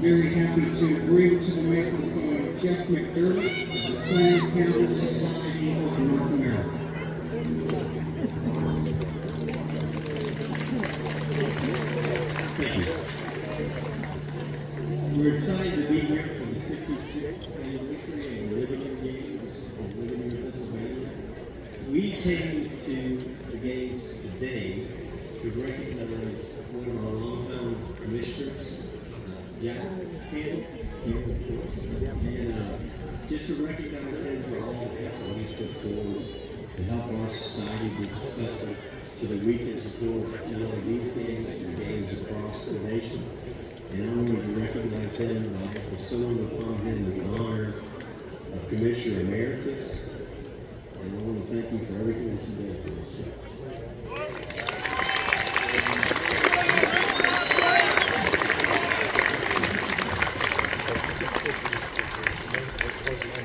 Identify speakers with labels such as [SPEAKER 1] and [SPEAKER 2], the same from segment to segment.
[SPEAKER 1] Very happy to bring to the microphone Jeff McDermott of the Planned Parenthood Society of North America. Thank you. We're excited to be here for the 66th anniversary of the Ligonier Games in Ligonier, Pennsylvania. We came to the games today to recognize one of our longtime commissioners, Jack Hill, here of course, and just to recognize him for all the effort he's put forward to help our society be successful so that we can support not only these games but games across the nation. And I wanted to recognize him by bestowing upon him the honor of Commissioner Emeritus. And I want to thank you for everything that you did for us.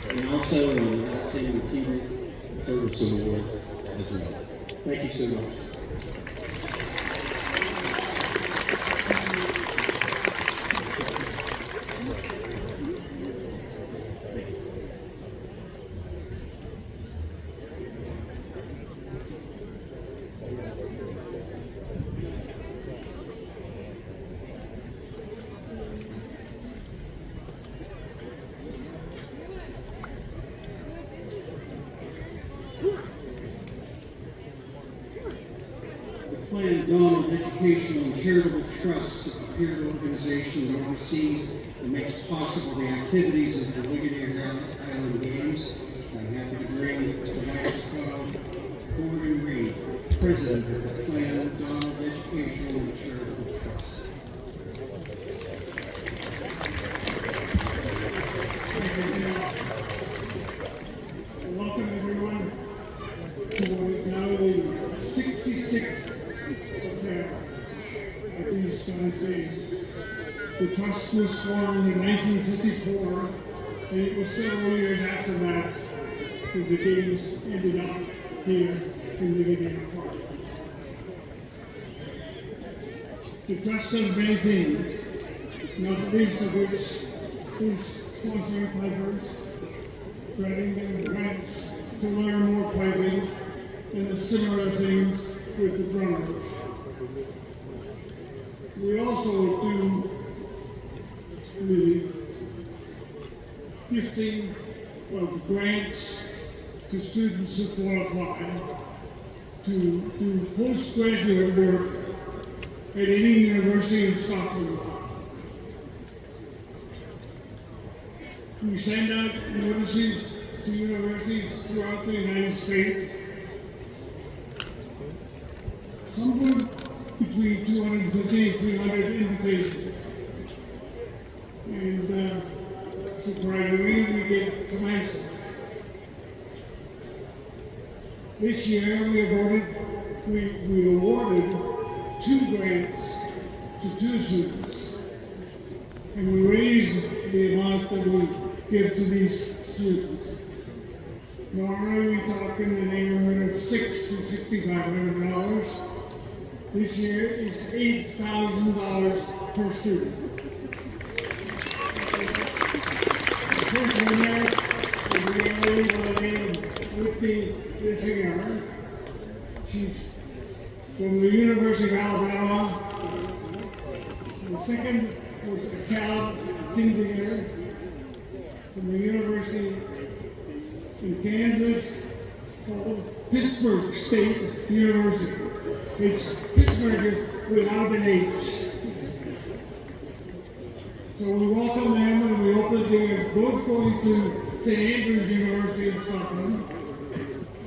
[SPEAKER 1] And also an outstanding achievement service award as well. Thank you so much. Planned Dawn Educational and Charitable Trust is the peer organization that oversees and makes possible the activities of the Ligonier Highland Games. I'm happy to bring to the microphone Gordon Reed, President of the Planned Dawn Educational and Charitable Trust.
[SPEAKER 2] Welcome everyone to what is now the 66th of these games. The trust was formed in 1954, and it was several years after that that the games ended up here in Ligonier Park. The trust does many things, not least of which is sponsoring pipers, granting them grants to learn more piping, and the similar things with the drummers. We also do the gifting of grants to students who qualify to do postgraduate work at any university in Scotland. We send out notices to universities throughout the United States. Somewhere between 250 and 300 invitations. And surprisingly, we get some answers. This year, we awarded 2 grants to 2 students, and we raised the amount that we give to these students. Normally, we talk in the neighborhood of $600 to $6,500. This year, it's $8,000 per student. The first winner is the young lady by the name of Whitney Singer. She's from the University of Alabama. The second was Cal Kinzinger from the University in Kansas called Pittsburgh State University. It's Pittsburgh without an H. So we welcome them, and we hope that they are both going to St. Andrews University in Scotland,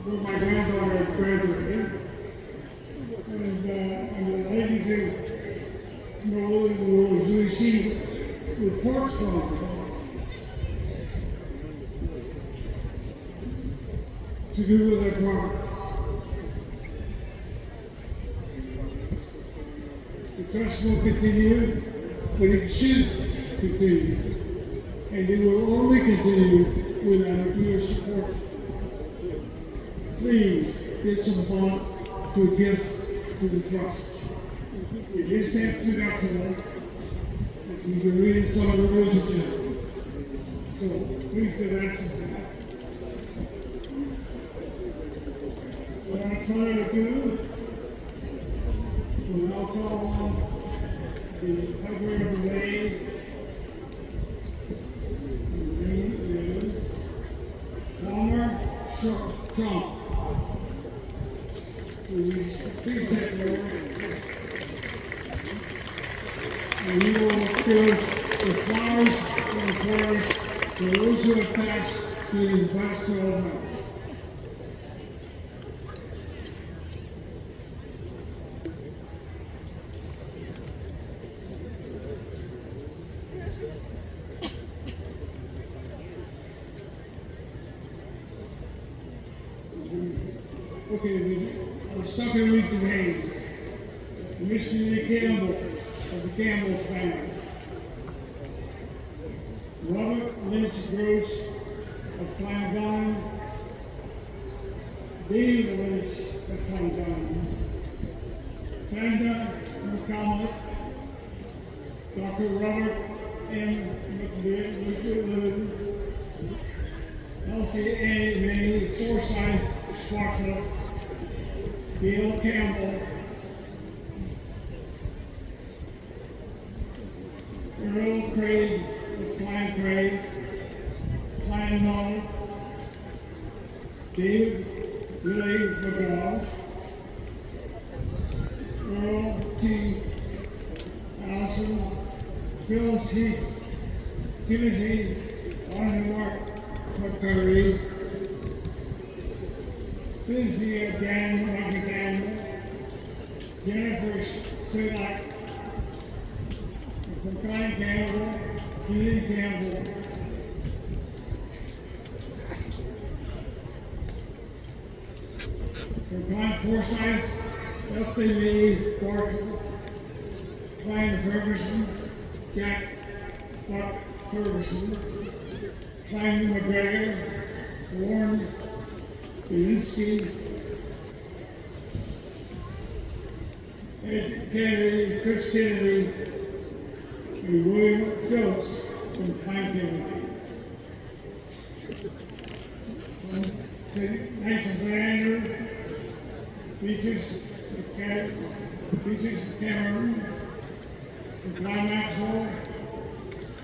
[SPEAKER 2] where my granddaughter graduated. And I'm delighted to know that we will receive reports from them to do with their progress. The trust will continue, but it should continue. And it will only continue without your support. Please give some thought to a gift to the trust. It is tax deductible. You can read it some of the literature. So please give access to that. Without further ado, we'll now call on the covering of the day. The name is Palmer Trump. Please take forward. And we will give the flowers and the flowers to those who have passed through the past 12 months. Okay, I'll stop and read the names. Missionary Campbell of the Campbell family. Robert Lynch Gross of Clandon. David Lynch of Clandon. Sandra McCallum. Dr. Robert M. McLeod. Elsie A. May Forsyth Bartlett. Gail Campbell. Earl Craig of Clan Craig. Clan Knoll. David Willie McGraw. Earl T. Allison. Phyllis Heath. Timothy Osmart McCurry. Cynthia Dan McDaniel. Jennifer Sidak. From Clan Campbell, Keely Campbell. From Clan Forsyth, Elsie Lee Bartlett. Clan Ferguson, Jack Buck Ferguson. Clan McGregor, Warren Belinsky. Ed Kennedy, Chris Kennedy, and William Phillips from Clan Kennedy. Knights of Andrew, Beatrice Cameron, from Clan Maxwell,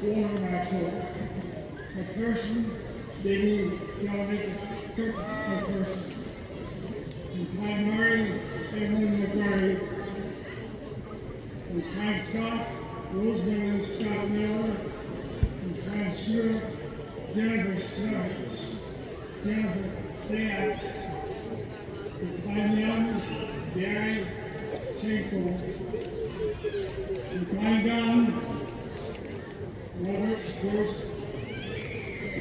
[SPEAKER 2] Walter Maxwell, McPherson, Davey Kelly, Kirk McPherson, from Clan Murray, Evelyn McMurray, from Clan Scott, Rosemary Scott Miller, from Clan Stewart, Jennifer Snuggles, Jennifer Sayat, from Clan Young, Gary Shanko, from Clan Gunn, Robert course,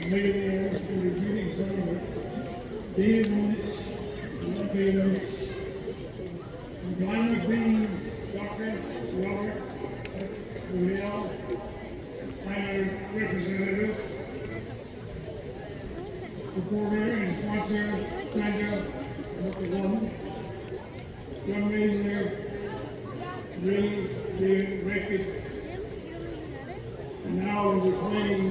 [SPEAKER 2] Ligonier for repeating some of it. Being notes, not being notes. I'm glad to be Dr. Robert O'Neill, Highland representative, supporter and sponsor, Sandra, #1. Drum major, really doing records. And now we're playing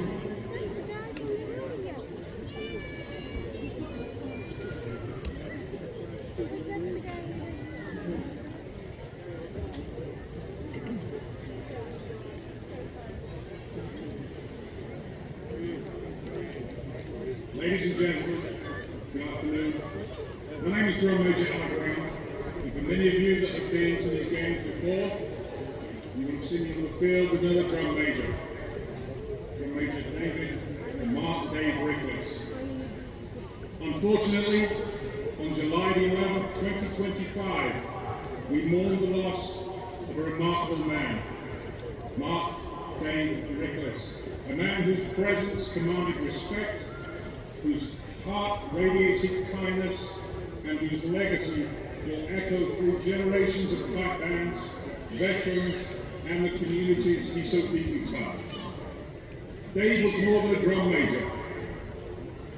[SPEAKER 3] Ladies and gentlemen, good afternoon. My name is Drum Major Highland, and for many of you that have been to these games before, you will have seen me on the field with another drum major. Drum Major David and Mark Dave Rickless. Unfortunately, on July the 11th, 2025, we mourned the loss of a remarkable man, Mark Dave Rickless, a man whose presence commanded respect, whose heart radiated kindness, and whose legacy will echo through generations of pipe bands, veterans, and the communities he so deeply touched. Dave was more than a drum major.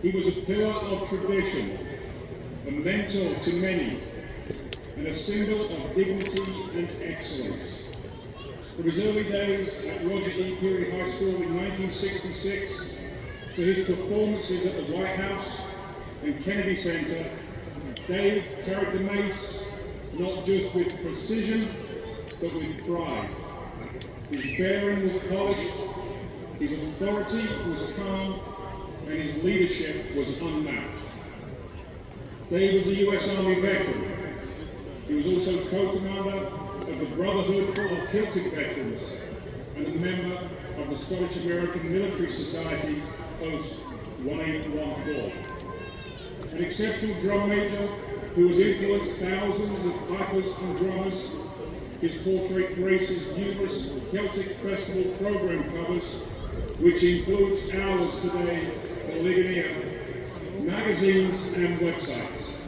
[SPEAKER 3] He was a pillar of tradition, a mentor to many, and a symbol of dignity and excellence. From his early days at Roger E. Peary High School in 1966, to his performances at the White House and Kennedy Center, Dave carried the mace not just with precision, but with pride. His bearing was polished, his authority was calm, and his leadership was unmatched. Dave was a U.S. Army veteran. He was also co-commander of the Brotherhood of Kilted Veterans and a member of the Scottish American Military Society Post 1814. An exceptional drum major who has influenced thousands of pipers and drummers, his portrait graces numerous Celtic Festival program covers, which includes ours today for Ligonier, magazines and websites.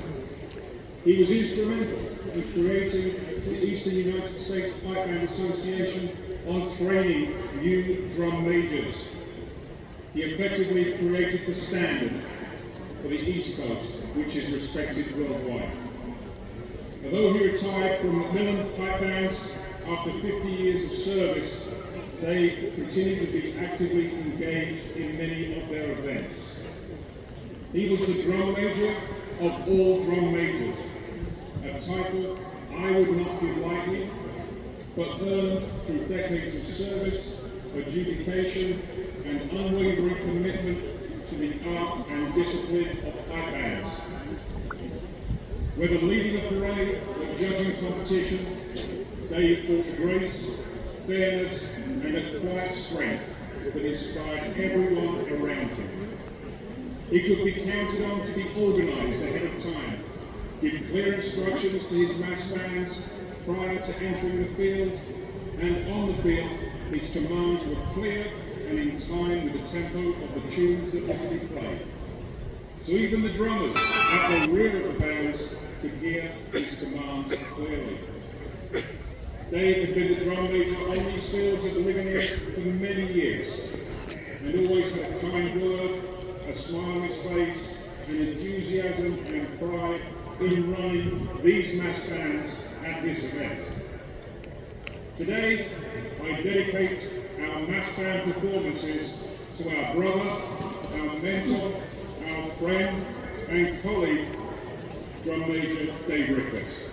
[SPEAKER 3] He was instrumental in creating the Eastern United States Pipe Band Association on training new drum majors. He effectively created the standard for the East Coast, which is respected worldwide. Although he retired from Macmillan Pipe Bands after 50 years of service, Dave continued to be actively engaged in many of their events. He was the drum major of all drum majors, a title I would not give lightly, but earned through decades of service, adjudication, and unwavering commitment to the art and discipline of pipe bands. Whether leading a parade or judging competition, Dave brought grace, fairness, and a quiet strength that inspired everyone around him. He could be counted on to be organized ahead of time, give clear instructions to his mass bands prior to entering the field, and on the field, his commands were clear and in time with the tempo of the tunes that were to be played. So even the drummers at the rear of the bands could hear his commands clearly. Dave had been the drum major on these fields at Ligonier for many years, and always had a kind word, a smile on his face, and enthusiasm and pride in running these mass bands at this event. Today, I dedicate our mass band performances to our brother, our mentor, our friend and colleague, Drum Major Dave Rickless.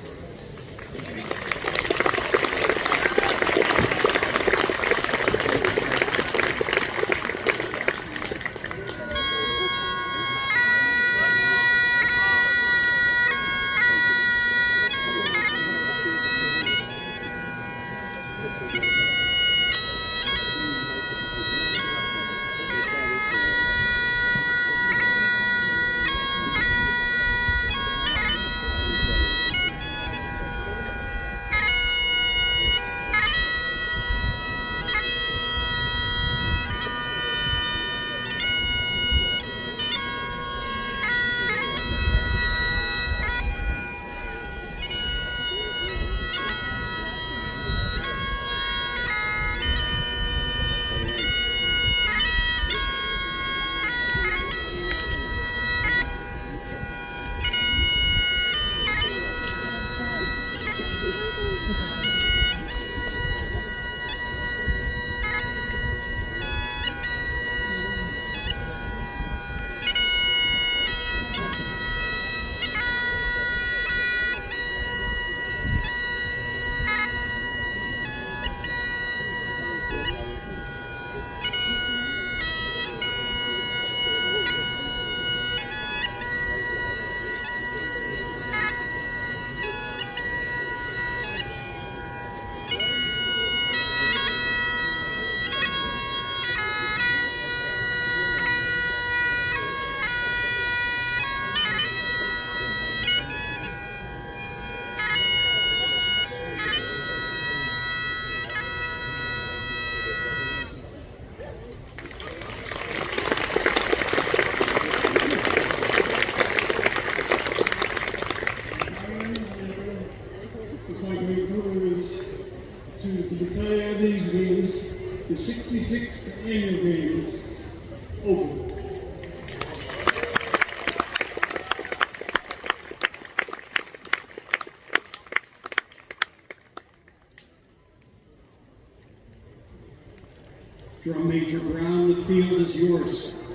[SPEAKER 2] 66th Annual Games open.
[SPEAKER 1] Drum Major Brown, the field is yours.